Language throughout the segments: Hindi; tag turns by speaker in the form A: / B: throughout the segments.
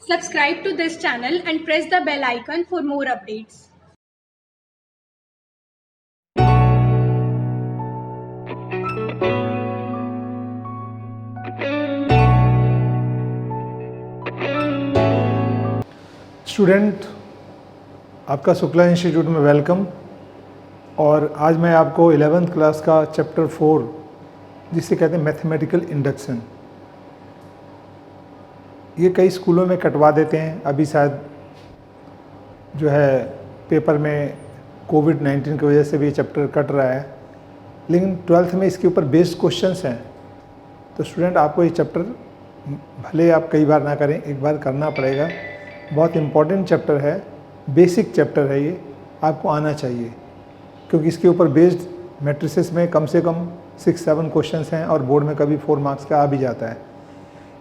A: Subscribe to this channel and press the bell icon for more updates.
B: Student, आपका शुक्ला इंस्टीट्यूट में वेलकम। और आज मैं आपको 11th क्लास का चैप्टर 4 जिसे कहते हैं मैथमेटिकल इंडक्शन, ये कई स्कूलों में कटवा देते हैं। अभी शायद जो है पेपर में कोविड-19 की वजह से भी ये चैप्टर कट रहा है, लेकिन 12th में इसके ऊपर बेस्ड क्वेश्चंस हैं। तो स्टूडेंट, आपको ये चैप्टर भले आप कई बार ना करें, एक बार करना पड़ेगा। बहुत इम्पॉर्टेंट चैप्टर है, बेसिक चैप्टर है, ये आपको आना चाहिए, क्योंकि इसके ऊपर बेस्ड मैट्रिसेस में कम से कम 6-7 क्वेश्चंस हैं और बोर्ड में कभी 4 मार्क्स का आ भी जाता है।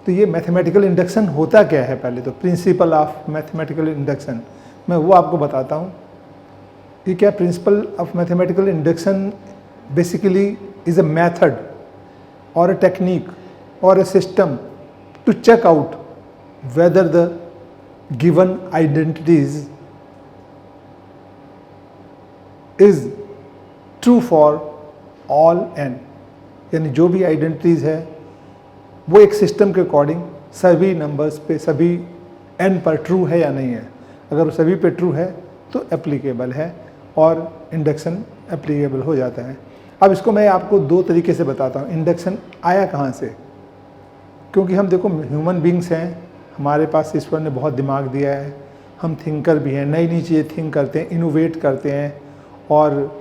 B: तो ये मैथमेटिकल इंडक्शन होता क्या है, पहले तो प्रिंसिपल ऑफ मैथमेटिकल इंडक्शन मैं वो आपको बताता हूँ। ये क्या principle of mathematical induction basically is a method और अ टेक्निक और a system to check out whether the given identities is true for all n, यानी जो भी आइडेंटिटीज़ है वो एक सिस्टम के अकॉर्डिंग सभी नंबर्स पे, सभी n पर ट्रू है या नहीं है। अगर वो सभी पे ट्रू है तो एप्लीकेबल है और इंडक्शन एप्लीकेबल हो जाता है। अब इसको मैं आपको 2 तरीके से बताता हूँ। इंडक्शन आया कहाँ से, क्योंकि हम देखो ह्यूमन बींग्स हैं, हमारे पास ईश्वर ने बहुत दिमाग दिया है, हम थिंकर भी हैं, नई नई चीज़ें थिंक करते हैं, इनोवेट करते हैं, और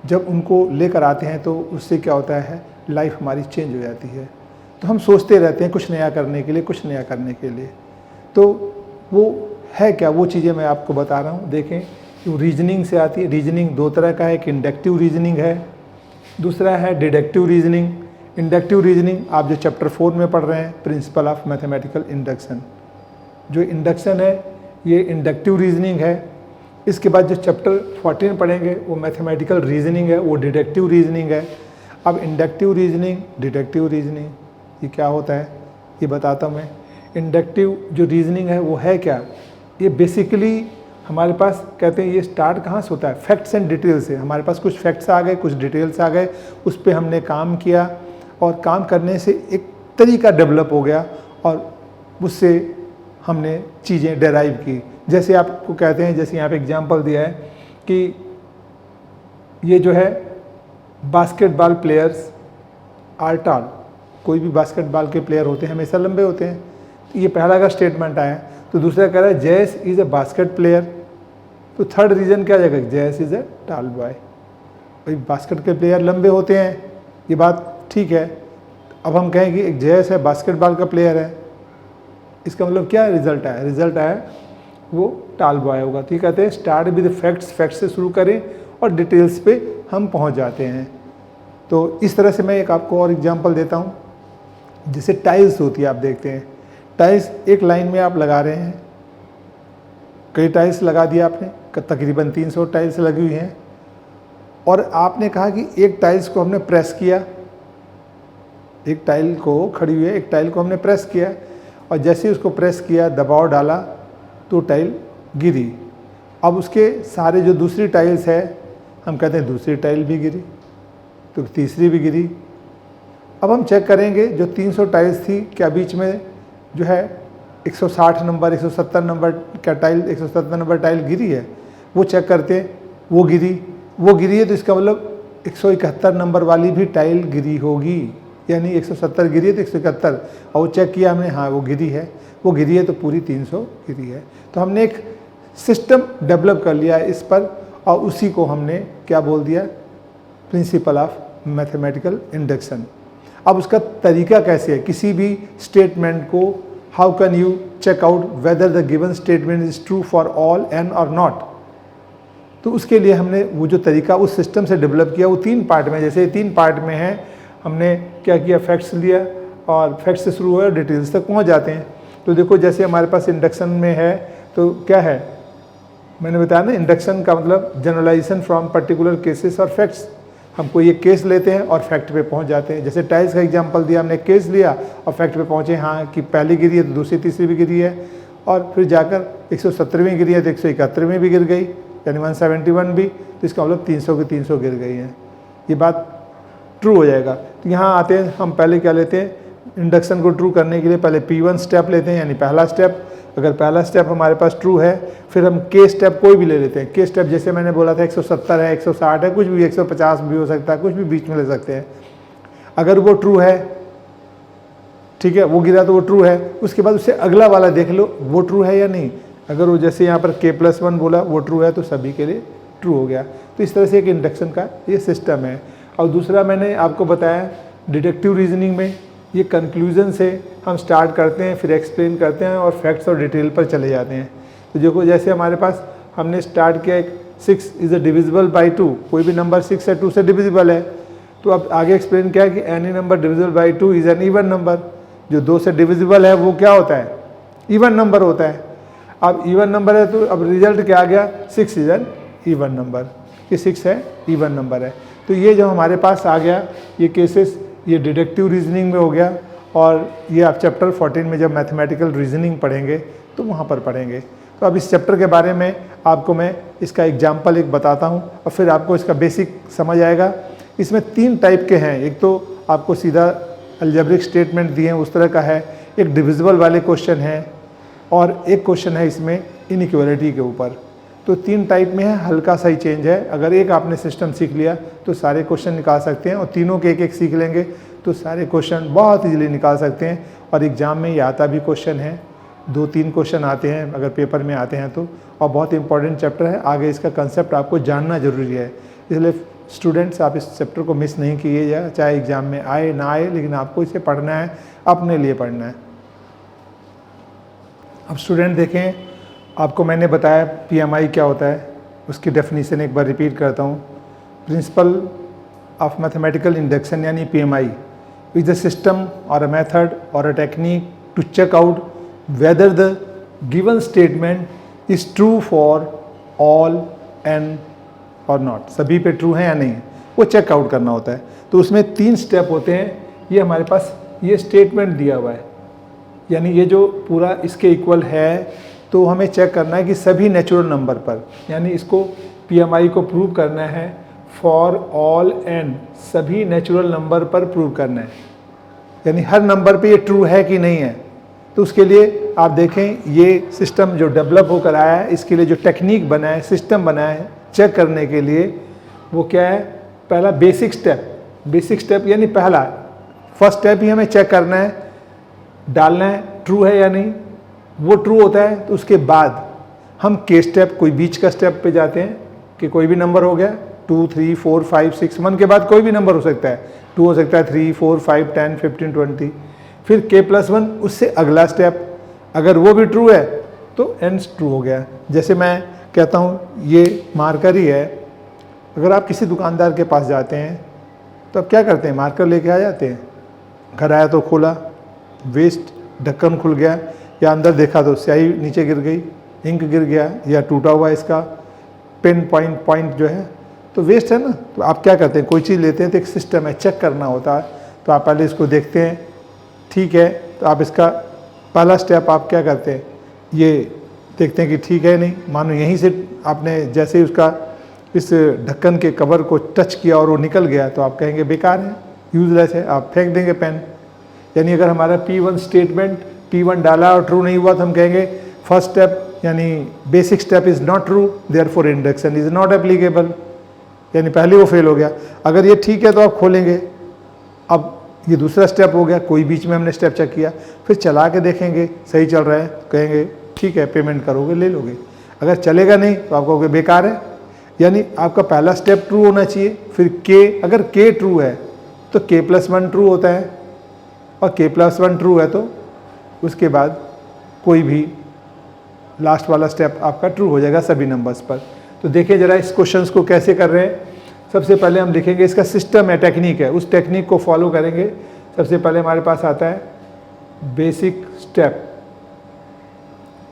B: जब उनको लेकर आते हैं तो उससे क्या होता है, लाइफ हमारी चेंज हो जाती है। तो हम सोचते रहते हैं कुछ नया करने के लिए, कुछ नया करने के लिए। तो वो है क्या, वो चीज़ें मैं आपको बता रहा हूँ। देखें, वो रीजनिंग से आती है। रीजनिंग 2 तरह का है, एक इंडक्टिव रीजनिंग है, दूसरा है डिडक्टिव रीजनिंग। इंडक्टिव रीजनिंग आप जो चैप्टर 4 में पढ़ रहे हैं, प्रिंसिपल ऑफ मैथमेटिकल इंडक्शन। जो इंडक्शन है ये इंडक्टिव रीजनिंग है। इसके बाद जो चैप्टर 14 पढ़ेंगे वो मैथमेटिकल रीजनिंग है, वो डिडक्टिव रीजनिंग है। अब इंडक्टिव रीजनिंग, डिडक्टिव रीजनिंग, ये क्या होता है ये बताता हूँ मैं। इंडक्टिव जो रीजनिंग है वो है क्या, ये बेसिकली हमारे पास कहते हैं ये स्टार्ट कहाँ से होता है, फैक्ट्स एंड डिटेल से। हमारे पास कुछ फैक्ट्स आ गए, कुछ डिटेल्स आ गए, उस पर हमने काम किया और काम करने से एक तरीका डेवलप हो गया और उससे हमने चीज़ें डेराइव की। जैसे आपको कहते हैं, जैसे यहाँ पे एग्जांपल दिया है कि ये जो है बास्केटबॉल प्लेयर्स आर टॉल। कोई भी बास्केटबॉल के प्लेयर होते हैं हमेशा लंबे होते हैं। तो ये पहला का स्टेटमेंट आया। तो दूसरा कह रहा है जयस इज़ अ बास्केट प्लेयर। तो थर्ड रीजन क्या जाएगा, जयस इज़ अ टॉल बॉय। भाई बास्केट के प्लेयर लंबे होते हैं, ये बात ठीक है। अब हम कहें कि एक जयस है, बास्केटबॉल का प्लेयर है, इसका मतलब क्या रिजल्ट आया, रिजल्ट आया वो टाल बॉय होगा। तो ये कहते हैं स्टार्ट विद फैक्ट्स, फैक्ट्स से शुरू करें और डिटेल्स पे हम पहुंच जाते हैं। तो इस तरह से मैं एक आपको और एग्जांपल देता हूं। जैसे टाइल्स होती है, आप देखते हैं टाइल्स एक लाइन में आप लगा रहे हैं, कई टाइल्स लगा दिया आपने, तकरीबन 300 टाइल्स लगी हुई हैं, और आपने कहा कि एक टाइल्स को हमने प्रेस किया, एक टाइल को खड़ी हुई है, एक टाइल को हमने प्रेस किया, और जैसे ही उसको प्रेस किया, दबाव डाला तो टाइल गिरी। अब उसके सारे जो दूसरी टाइल्स है, हम कहते हैं दूसरी टाइल भी गिरी, तो तीसरी भी गिरी। अब हम चेक करेंगे जो 300 टाइल्स थी, क्या बीच में जो है 160 नंबर, 170 नंबर क्या टाइल, 170 नंबर टाइल गिरी है, वो चेक करते हैं, वो गिरी है, तो इसका मतलब 171 नंबर वाली भी टाइल गिरी होगी। यानी 170 गिरी है तो 171, और वो चेक किया हमने, हाँ वो गिरी है तो पूरी 300 गिरी है। तो हमने एक सिस्टम डेवलप कर लिया है इस पर, और उसी को हमने क्या बोल दिया, प्रिंसिपल ऑफ मैथमेटिकल इंडक्शन। अब उसका तरीका कैसे है, किसी भी स्टेटमेंट को how can you check out whether the given statement is true for all n और नॉट। तो उसके लिए हमने वो जो तरीका उस सिस्टम से डेवलप किया, वो 3 पार्ट में, जैसे 3 पार्ट में है, हमने क्या किया, फैक्ट्स लिया और फैक्ट्स से शुरू हुआ और डिटेल्स तक पहुंच जाते हैं। तो देखो जैसे हमारे पास इंडक्शन में है, तो क्या है, मैंने बताया ना, इंडक्शन का मतलब जनरलाइजेशन फ्रॉम पर्टिकुलर केसेस और फैक्ट्स। हम कोई एक केस लेते हैं और फैक्ट पे पहुंच जाते हैं। जैसे टाइल्स का एग्जांपल दिया, हमने केस लिया और फैक्ट पे पहुंचे, हाँ कि पहली गिरी है तो दूसरी तीसरी भी गिरी है, और फिर जाकर 170वीं गिरी है तो 171वीं भी गिर गई, यानी 171 भी, तो इसका मतलब 300 की 300 गिर गई हैं। ये बात ट्रू हो जाएगा। तो यहाँ आते हैं, हम पहले क्या लेते हैं, इंडक्शन को ट्रू करने के लिए पहले P1 स्टेप लेते हैं, यानी पहला स्टेप। अगर पहला स्टेप हमारे पास ट्रू है, फिर हम K स्टेप कोई भी ले लेते हैं। K स्टेप जैसे मैंने बोला था 170 है, 160 है, कुछ भी, 150 भी हो सकता है, कुछ भी बीच में ले सकते हैं। अगर वो ट्रू है, ठीक है, वो गिरा तो वो ट्रू है, उसके बाद उससे अगला वाला देख लो वो ट्रू है या नहीं। अगर वो जैसे यहाँ पर K+1 बोला वो ट्रू है तो सभी के लिए ट्रू हो गया। तो इस तरह से एक इंडक्शन का ये सिस्टम है। और दूसरा मैंने आपको बताया डिडक्टिव रीजनिंग में ये कंक्लूजन से हम स्टार्ट करते हैं, फिर एक्सप्लेन करते हैं और फैक्ट्स और डिटेल पर चले जाते हैं। तो देखो जैसे हमारे पास हमने स्टार्ट किया, एक 6 इज़ डिविजिबल बाई 2, कोई भी नंबर 6 है 2 से डिविजिबल है। तो अब आगे एक्सप्लेन किया कि any number divisible by 2 is an even number. जो 2 से डिविजिबल है वो क्या होता है, इवन नंबर होता है। अब इवन नंबर है तो अब रिजल्ट क्या आ गया, 6 इज़ एन इवन नंबर, कि 6 है इवन नंबर है। तो ये जो हमारे पास आ गया, ये केसेस ये डिडक्टिव रीजनिंग में हो गया। और ये आप चैप्टर 14 में जब मैथमेटिकल रीजनिंग पढ़ेंगे तो वहाँ पर पढ़ेंगे। तो अब इस चैप्टर के बारे में आपको मैं इसका एग्जाम्पल एक बताता हूँ और फिर आपको इसका बेसिक समझ आएगा। इसमें 3 टाइप के हैं, एक तो आपको सीधा अलजेब्रिक स्टेटमेंट दिए हैं उस तरह का है, एक डिविजिबल वाले क्वेश्चन है, और एक क्वेश्चन है इसमें इनइक्वालिटी के ऊपर। तो 3 टाइप में है, हल्का सा ही चेंज है। अगर एक आपने सिस्टम सीख लिया तो सारे क्वेश्चन निकाल सकते हैं, और तीनों के एक एक सीख लेंगे तो सारे क्वेश्चन बहुत इजीली निकाल सकते हैं। और एग्ज़ाम में ये आता भी क्वेश्चन है, 2-3 क्वेश्चन आते हैं अगर पेपर में आते हैं तो, और बहुत इंपॉर्टेंट चैप्टर है। आगे इसका कंसेप्ट आपको जानना ज़रूरी है, इसलिए स्टूडेंट्स आप इस चैप्टर को मिस नहीं कीजिएगा, चाहे एग्ज़ाम में आए ना आए, लेकिन आपको इसे पढ़ना है, अपने लिए पढ़ना है। अब स्टूडेंट देखें, आपको मैंने बताया PMI क्या होता है, उसकी डेफिनेशन एक बार रिपीट करता हूँ। प्रिंसिपल ऑफ मैथमेटिकल इंडक्शन यानी PMI इज अ सिस्टम और अ मेथड और a technique to check out whether the given statement is true for all n और नॉट, सभी पे ट्रू है या नहीं, वो चेक आउट करना होता है। तो उसमें 3 स्टेप होते हैं। ये हमारे पास ये स्टेटमेंट दिया हुआ है, यानी ये जो पूरा इसके इक्वल है, तो हमें चेक करना है कि सभी नेचुरल नंबर पर, यानी इसको PMI को प्रूव करना है फॉर ऑल एन, सभी नेचुरल नंबर पर प्रूव करना है, यानी हर नंबर पे ये ट्रू है कि नहीं है। तो उसके लिए आप देखें ये सिस्टम जो डेवलप होकर आया है, इसके लिए जो टेक्निक बना है, सिस्टम बना है चेक करने के लिए, वो क्या है, पहला बेसिक स्टेप यानी पहला फर्स्ट स्टेप ही हमें चेक करना है, डालना है ट्रू है या नहीं। वो ट्रू होता है तो उसके बाद हम K स्टेप, कोई बीच का स्टेप पे जाते हैं कि कोई भी नंबर हो गया 2, 3, 4, 5, 6, 1 के बाद कोई भी नंबर हो सकता है, 2 हो सकता है, 3, 4, 5, 10, 15, 20। फिर K+1 उससे अगला स्टेप, अगर वो भी ट्रू है तो n ट्रू हो गया। जैसे मैं कहता हूँ ये मार्कर ही है, अगर आप किसी दुकानदार के पास जाते हैं तो आप क्या करते हैं, मार्कर लेके आ जाते हैं, घर आया तो खोला, वेस्ट, ढक्कन खुल गया, या अंदर देखा तो स्याही नीचे गिर गई, इंक गिर गया, या टूटा हुआ इसका पेन पॉइंट जो है, तो वेस्ट है ना। तो आप क्या करते हैं, कोई चीज़ लेते हैं तो एक सिस्टम है, चेक करना होता है। तो आप पहले इसको देखते हैं, ठीक है, तो आप इसका पहला स्टेप आप क्या करते हैं, ये देखते हैं कि ठीक है नहीं। मानो यहीं से आपने जैसे ही उसका इस ढक्कन के कवर को टच किया और वो निकल गया, तो आप कहेंगे बेकार है, यूजलेस है, आप फेंक देंगे पेन। यानी अगर हमारा P1 स्टेटमेंट P1 डाला और ट्रू नहीं हुआ तो हम कहेंगे फर्स्ट स्टेप यानी basic step is not true, therefore induction is not applicable, यानी पहले वो फेल हो गया। अगर ये ठीक है तो आप खोलेंगे, अब ये दूसरा स्टेप हो गया, कोई बीच में हमने स्टेप चेक किया, फिर चला के देखेंगे सही चल रहा है, कहेंगे ठीक है पेमेंट करोगे ले लोगे। अगर चलेगा नहीं तो आप कहोगे बेकार है। यानी आपका पहला स्टेप ट्रू होना चाहिए, फिर K, अगर K ट्रू है तो K+1 ट्रू होता है, और K+1 ट्रू है तो उसके बाद कोई भी लास्ट वाला स्टेप आपका ट्रू हो जाएगा सभी नंबर्स पर। तो देखिए ज़रा इस क्वेश्चंस को कैसे कर रहे हैं। सबसे पहले हम देखेंगे इसका सिस्टम है, टेक्निक है, उस टेक्निक को फॉलो करेंगे। सबसे पहले हमारे पास आता है बेसिक स्टेप।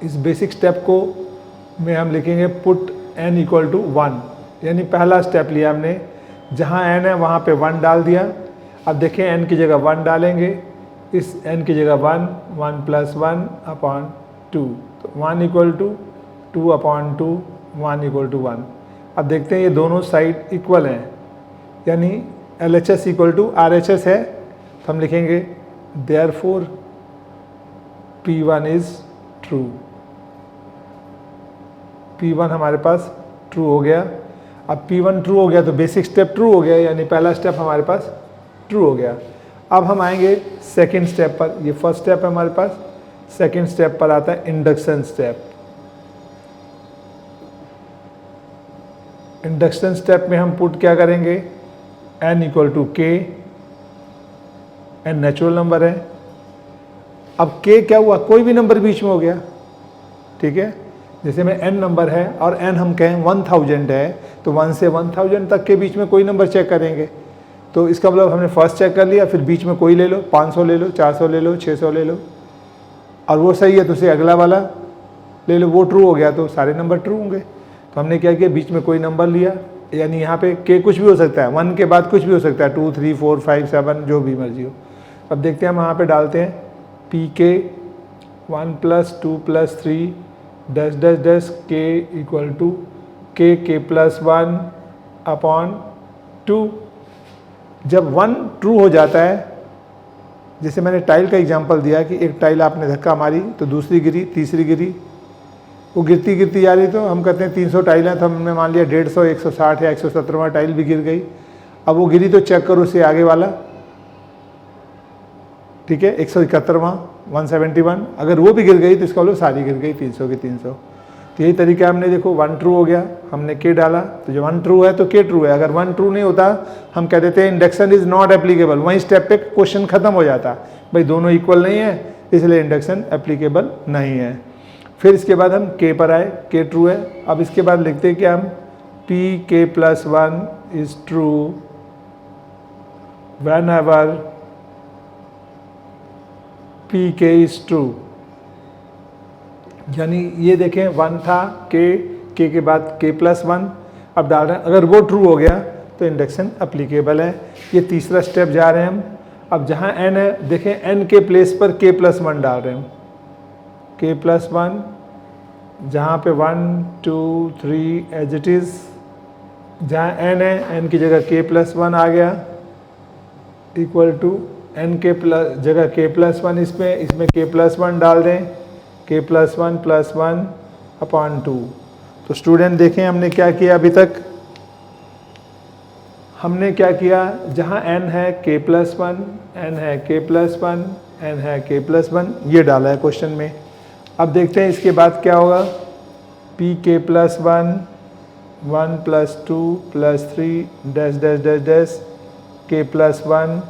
B: इस बेसिक स्टेप को में हम लिखेंगे पुट n इक्वल टू 1, यानी पहला स्टेप लिया हमने, जहाँ n है वहाँ पे 1 डाल दिया। अब देखें n की जगह 1 डालेंगे, इस n की जगह 1 + 1/2, तो 1 इक्वल टू 2/2, 1 इक्वल टू 1। अब देखते हैं ये दोनों साइड इक्वल हैं, यानी LHS इक्वल टू RHS है, तो हम लिखेंगे therefore P1 is true. P1 हमारे पास ट्रू हो गया। अब P1 ट्रू हो गया तो बेसिक स्टेप ट्रू हो गया, यानी पहला स्टेप हमारे पास ट्रू हो गया। अब हम आएंगे सेकंड स्टेप पर। ये फर्स्ट स्टेप है हमारे पास, सेकंड स्टेप पर आता है इंडक्शन स्टेप। इंडक्शन स्टेप में हम पुट क्या करेंगे, n equal to k, n natural number है। अब k क्या हुआ, कोई भी नंबर बीच में हो गया, ठीक है। जैसे में n नंबर है और n हम कहें 1000 है, तो 1 से 1000 तक के बीच में कोई नंबर चेक करेंगे। तो इसका मतलब हमने फर्स्ट चेक कर लिया, फिर बीच में कोई ले लो, 500 ले लो, 400 ले लो, 600 ले लो, और वो सही है तो उसे अगला वाला ले लो, वो ट्रू हो गया तो सारे नंबर ट्रू होंगे। तो हमने क्या किया, बीच में कोई नंबर लिया, यानी यहाँ पे k कुछ भी हो सकता है, 1 के बाद कुछ भी हो सकता है, 2, 3, 4, 5, 7 जो भी मर्जी हो। अब देखते हैं हम यहाँ पे डालते हैं pk 1 + 2 + 3 dash dash dash k equal to k + 1/2। जब 1 ट्रू हो जाता है, जैसे मैंने टाइल का एग्जांपल दिया कि एक टाइल आपने धक्का मारी तो दूसरी गिरी, तीसरी गिरी, वो गिरती गिरती जा रही, तो हम कहते हैं 300 टाइल है, तो हमने मान लिया 150, 160 या 170वां टाइल भी गिर गई। अब वो गिरी तो चेक करो उससे आगे वाला, ठीक है, 171वां, 171, अगर वो भी गिर गई तो इसका मतलब सारी गिर गई 300 की 300। तो यही तरीका हमने देखो, 1 ट्रू हो गया, हमने k डाला, तो जब 1 ट्रू है तो k ट्रू है। अगर 1 ट्रू नहीं होता हम कह देते हैं इंडक्शन इज नॉट एप्लीकेबल, वहीं स्टेप पे क्वेश्चन खत्म हो जाता, भाई दोनों इक्वल नहीं है इसलिए इंडक्शन एप्लीकेबल नहीं है। फिर इसके बाद हम k पर आए, k ट्रू है। अब इसके बाद लिखते हैं कि हम pk + 1 is true when ever pk is true. यानी ये देखें 1 था, k के बाद k + 1, अब डाल रहे हैं, अगर वो ट्रू हो गया तो इंडक्शन एप्लीकेबल है। ये तीसरा स्टेप जा रहे हैं हम। अब जहाँ n है, देखें n के प्लेस पर k + 1 डाल रहे हैं, k + 1, जहाँ पे 1, 2, 3 एज इट इज़, जहाँ n है n की जगह k + 1 आ गया, इक्वल टू n के जगह k + 1, इसमें k + 1 डाल दें, k + 1 + 1/2। तो स्टूडेंट देखें हमने क्या किया अभी तक, हमने क्या किया, जहाँ n है k + 1, n है k + 1, n है k + 1, ये डाला है क्वेश्चन में। अब देखते हैं इसके बाद क्या होगा, pk + 1, 1 + 2 + 3 dash dash dash dash k + 1,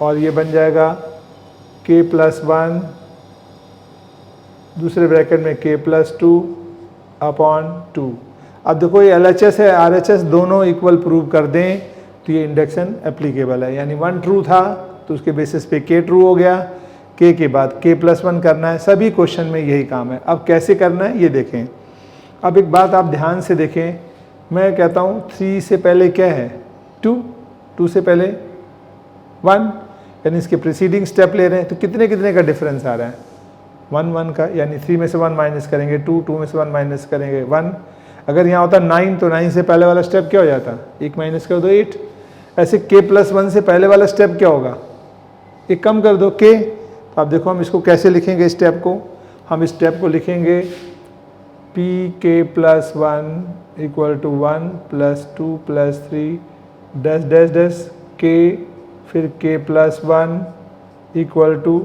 B: और ये बन जाएगा k + 1 दूसरे ब्रैकेट में k + 2/2। अब देखो ये LHS है, RHS दोनों इक्वल प्रूव कर दें तो ये इंडक्शन एप्लीकेबल है। यानी 1 ट्रू था तो उसके बेसिस पे k ट्रू हो गया, k के बाद k + 1 करना है। सभी क्वेश्चन में यही काम है। अब कैसे करना है ये देखें। अब एक बात आप ध्यान से देखें, मैं कहता हूँ 3 से पहले क्या है, 2, 2 से पहले 1, यानी इसके प्रीसीडिंग स्टेप ले रहे हैं तो कितने कितने का डिफरेंस आ रहा है, 1 1 का, यानी 3 में से 1 माइनस करेंगे 2, 2 में से 1 माइनस करेंगे 1। अगर यहाँ होता 9 तो 9 से पहले वाला स्टेप क्या हो जाता, 1 माइनस कर दो 8। ऐसे k + 1 से पहले वाला स्टेप क्या होगा, एक कम कर दो k। तो आप देखो हम इसको कैसे लिखेंगे, स्टेप को हम स्टेप को लिखेंगे pk + 1 equal to 1 + 2 + 3 dash dash dash k, फिर k + 1 equal to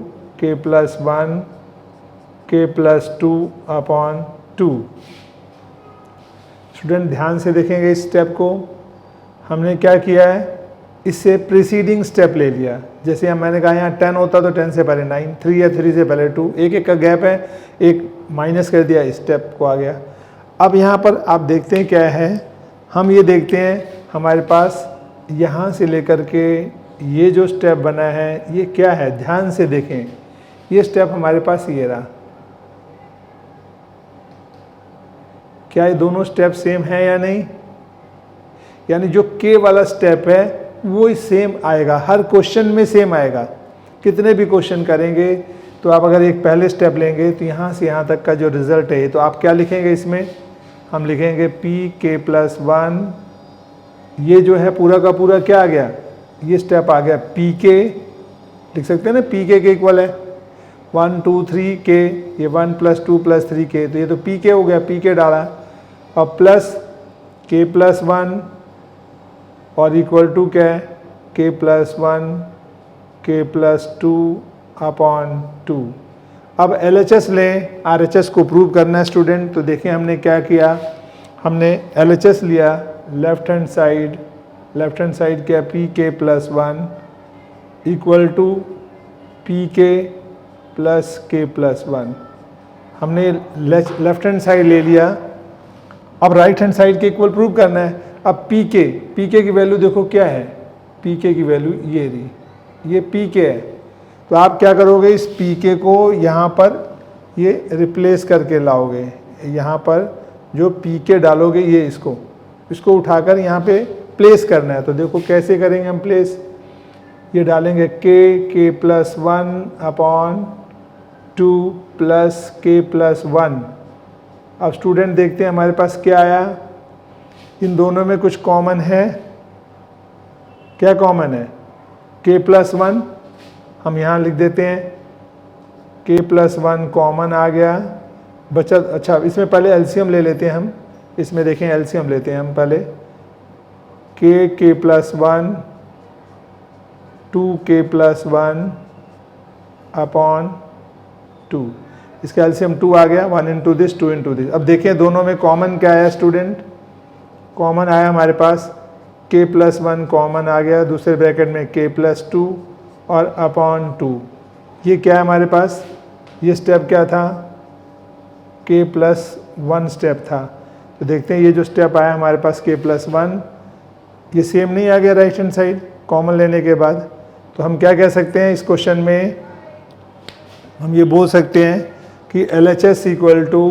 B: k + 1 k + 2/2। Student ध्यान से देखेंगे इस स्टेप को, हमने क्या किया है, इससे प्रीसीडिंग स्टेप ले लिया। जैसे हम मैंने कहा यहाँ 10 होता तो 10 से पहले 9, 3 या 3 से पहले 2, एक एक का गैप है, एक माइनस कर दिया, स्टेप को आ गया। अब यहाँ पर आप देखते हैं क्या है, हम ये देखते हैं हमारे पास यहाँ से लेकर के ये जो स्टेप बना है ये क्या है, ध्यान से देखें। ये स्टेप हमारे पास ये रहा, क्या ये दोनों स्टेप सेम है या नहीं, यानी जो k वाला स्टेप है वो ही सेम आएगा, हर क्वेश्चन में सेम आएगा। कितने भी क्वेश्चन करेंगे तो आप अगर एक पहले स्टेप लेंगे तो यहाँ से यहाँ तक का जो रिज़ल्ट है तो आप क्या लिखेंगे इसमें, हम लिखेंगे पी के प्लस 1, ये जो है पूरा का पूरा क्या आ गया, ये स्टेप आ गया पी के, लिख सकते हैं ना पी के इक्वल है 1 2 3 के, ये 1 + 2 + 3 के, तो ये तो पी के हो गया, पी के डाला और प्लस के प्लस 1 और इक्वल टू क्या है के प्लस 1 के प्लस 2 अपॉन 2। अब LHS लें, RHS को प्रूव करना है स्टूडेंट। तो देखें हमने क्या किया, हमने LHS लिया, लेफ्ट हैंड साइड क्या P k plus 1 equal to P k plus के प्लस 1। हमने लेफ्ट हैंड साइड ले लिया, अब राइट हैंड साइड के इक्वल प्रूव करना है। अब पी के की वैल्यू देखो क्या है, पी के की वैल्यू ये रही, ये पी के है। तो आप क्या करोगे, इस पी के को यहाँ पर ये रिप्लेस करके लाओगे, यहाँ पर जो पी के डालोगे ये इसको उठाकर यहाँ पे प्लेस करना है। तो देखो कैसे करेंगे हम प्लेस, ये डालेंगे के प्लस 1 अपॉन 2 प्लस के प्लस 1। अब स्टूडेंट देखते हैं हमारे पास क्या आया, इन दोनों में कुछ कॉमन है, क्या कॉमन है के प्लस 1, हम यहाँ लिख देते हैं के प्लस 1 कॉमन आ गया, बचा। अच्छा इसमें पहले एलसीएम ले लेते हैं हम, इसमें देखें एलसीएम लेते हैं हम पहले, के प्लस 1 2 के प्लस 1 अपॉन 2, इसका एलसीएम 2 आ गया, 1 इंटू दिस 2 इंटू दिस। अब देखें दोनों में कॉमन क्या आया स्टूडेंट, कॉमन आया हमारे पास के प्लस 1 कॉमन आ गया, दूसरे ब्रैकेट में के प्लस 2 और अपॉन 2। ये क्या है हमारे पास, ये स्टेप क्या था, के प्लस 1 स्टेप था। तो देखते हैं ये जो स्टेप आया हमारे पास के प्लस 1, ये सेम नहीं आ गया राइट हैंड साइड कॉमन लेने के बाद। तो हम क्या कह सकते हैं इस क्वेश्चन में, हम ये बोल सकते हैं कि LHS equal to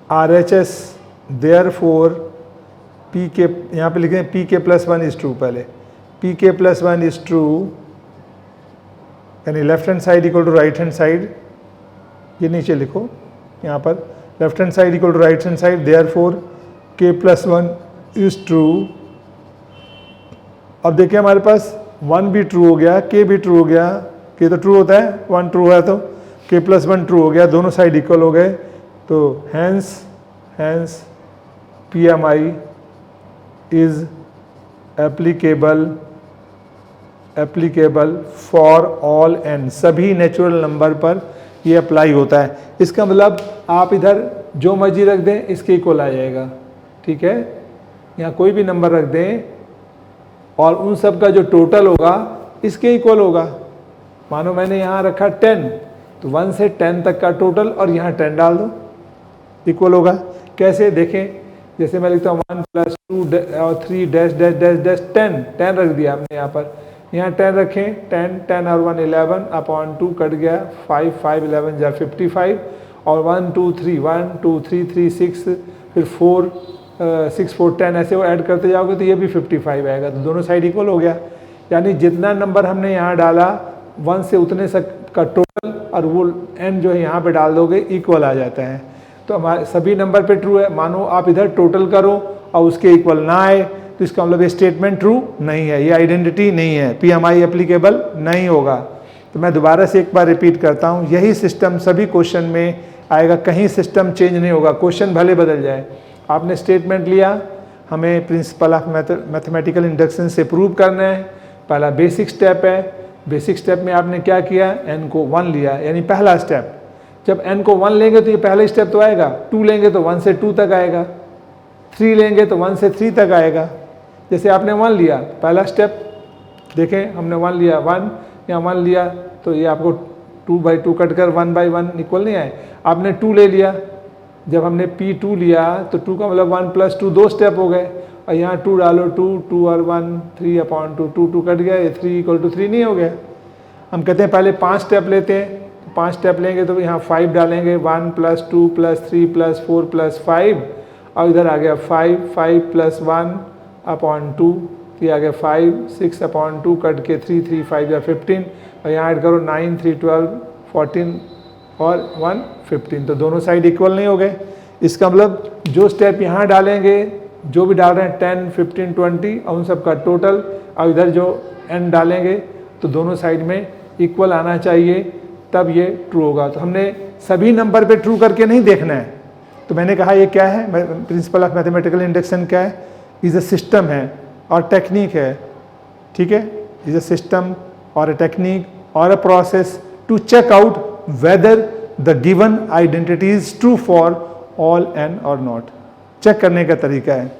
B: RHS, therefore P k, यहाँ पे लिखें P k plus 1 is true, पहले P k plus 1 is true, यानी left hand side equal to right hand side, ये नीचे लिखो यहाँ पर left hand side equal to right hand side, therefore k plus 1 is true. अब देखिए हमारे पास 1 भी ट्रू हो गया, के भी ट्रू हो गया, के तो ट्रू होता है, 1 ट्रू है तो के प्लस 1 ट्रू हो गया, दोनों साइड इक्वल हो गए। तो hence PMI is applicable for all n, सभी नेचुरल नंबर पर ये अप्लाई होता है। इसका मतलब आप इधर जो मर्जी रख दें इसके इक्वल आ जाएगा, ठीक है, यहाँ कोई भी नंबर रख दें और उन सब का जो टोटल होगा इसके इक्वल होगा। मानो मैंने यहाँ रखा 10, तो 1 से 10 तक का टोटल और यहाँ 10 डाल दो, इक्वल होगा। कैसे देखें, जैसे मैं लिखता हूँ 1 + 2 और 3 डैश डैश डैश डैश 10 रख दिया हमने यहाँ पर, यहाँ 10 रखें, 10 और 1 11 अपॉन 2 कट गया, 5 11 जा 55 और 1 2 3 1 2 3 3 6 फिर 4 6 4 10 ऐसे वो ऐड करते जाओगे तो ये भी 55 आएगा। तो दोनों साइड इक्वल हो गया, यानी जितना नंबर हमने यहाँ डाला 1 से उतने का टोटल और वो n जो है यहाँ पे डाल दोगे इक्वल आ जाता है। तो हमारे सभी नंबर पे ट्रू है। मानो आप इधर टोटल करो और उसके इक्वल ना आए तो इसका मतलब ये स्टेटमेंट ट्रू नहीं है, ये आइडेंटिटी नहीं है, PMI एप्लीकेबल नहीं होगा। तो मैं दोबारा से एक बार रिपीट करता हूँ, यही सिस्टम सभी क्वेश्चन में आएगा, कहीं सिस्टम चेंज नहीं होगा, क्वेश्चन भले बदल जाए। आपने स्टेटमेंट लिया, हमें प्रिंसिपल ऑफ मैथमेटिकल इंडक्शन से प्रूव करना है, पहला बेसिक स्टेप है। बेसिक स्टेप में आपने क्या किया, n को 1 लिया, यानी पहला स्टेप। जब n को 1 लेंगे तो ये पहला स्टेप तो आएगा, 2 लेंगे तो 1 से 2 तक आएगा, 3 लेंगे तो 1 से 3 तक आएगा। जैसे आपने 1 लिया, पहला स्टेप देखें, हमने 1 लिया, 1 या 1 लिया तो ये आपको 2/2 कट कर 1/1 इक्वल नहीं आए। आपने 2 ले लिया, जब हमने P2 लिया तो 2 का मतलब 1 + 2 2 स्टेप हो गए, और यहाँ 2 डालो, 2 और 1 3/2 2 कट गया, ये 3 = 3 नहीं हो गया। हम कहते हैं पहले 5 स्टेप लेते हैं, तो 5 स्टेप लेंगे तो यहाँ 5 डालेंगे, 1 + 2 + 3 + 4 + 5 और इधर आ गया 5 + 1/2, ये आ गया 5 6/2 कट के 3 3 5 या 15 और यहाँ ऐड करो 9 3 12 14 और 1 15, तो दोनों साइड इक्वल नहीं हो गए। इसका मतलब जो स्टेप यहाँ डालेंगे, जो भी डाल रहे हैं 10, 15, 20 और उन सब का टोटल, और इधर जो n डालेंगे तो दोनों साइड में इक्वल आना चाहिए, तब ये ट्रू होगा। तो हमने सभी नंबर पे ट्रू करके नहीं देखना है। तो मैंने कहा ये क्या है, प्रिंसिपल ऑफ मैथमेटिकल इंडक्शन क्या है, इज अ सिस्टम है और टेक्निक है, ठीक है, इज अ सिस्टम और अ टेक्निक और a process to check out whether the given identity is true for all n और नॉट। चेक करने का तरीका है।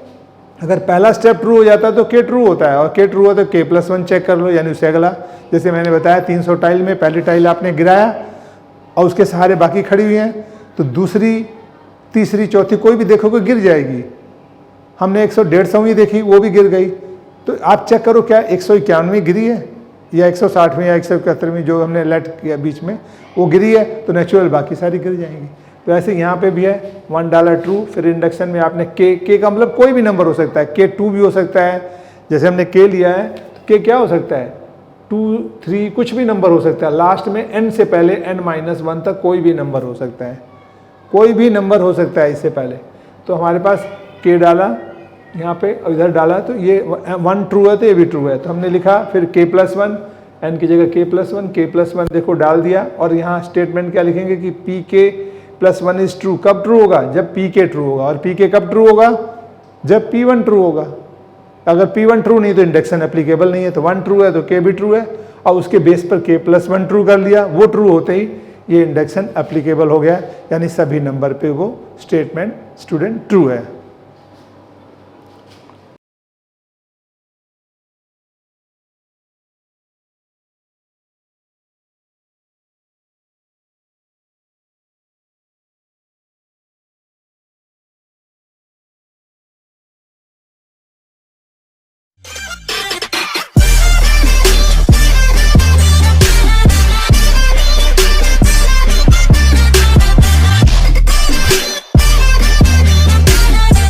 B: अगर पहला स्टेप ट्रू हो जाता है तो k ट्रू होता है, और k ट्रू हो तो k+1 चेक कर लो, यानी उससे अगला। जैसे मैंने बताया 300 टाइल में पहली टाइल आपने गिराया और उसके सहारे बाकी खड़ी हुई हैं, तो दूसरी, तीसरी, चौथी कोई भी देखोगे गिर जाएगी। हमने 100-150वीं देखी, वो भी गिर गई। तो आप चेक करो क्या 191वीं गिरी है या 160वीं या 171वीं जो हमने लेट किया बीच में वो गिरी है, तो नेचुरल बाकी सारी गिर जाएंगी। तो ऐसे यहाँ पे भी है, 1 डाला ट्रू, फिर इंडक्शन में आपने k का मतलब कोई भी नंबर हो सकता है, k2 भी हो सकता है, जैसे हमने k लिया है तो k क्या हो सकता है, 2, 3 कुछ भी नंबर हो सकता है। लास्ट में n से पहले n-1 तक कोई भी नंबर हो सकता है, कोई भी नंबर हो सकता है इससे पहले। तो हमारे पास k डाला यहाँ पे और इधर डाला, तो ये 1 ट्रू है तो ये भी ट्रू है। तो हमने लिखा फिर k+1, n की जगह k+1 देखो डाल दिया, और यहाँ स्टेटमेंट क्या लिखेंगे कि pk+1 इज ट्रू। कब ट्रू होगा, जब pk ट्रू होगा, और pk कब ट्रू होगा, जब p1 ट्रू होगा। अगर p1 ट्रू नहीं तो इंडक्शन एप्लीकेबल नहीं है, तो 1 ट्रू है तो k भी ट्रू है, और उसके बेस पर k+1 ट्रू कर लिया, वो ट्रू होते ही ये इंडक्शन एप्लीकेबल हो गया, यानी सभी नंबर पे वो स्टेटमेंट स्टूडेंट ट्रू है।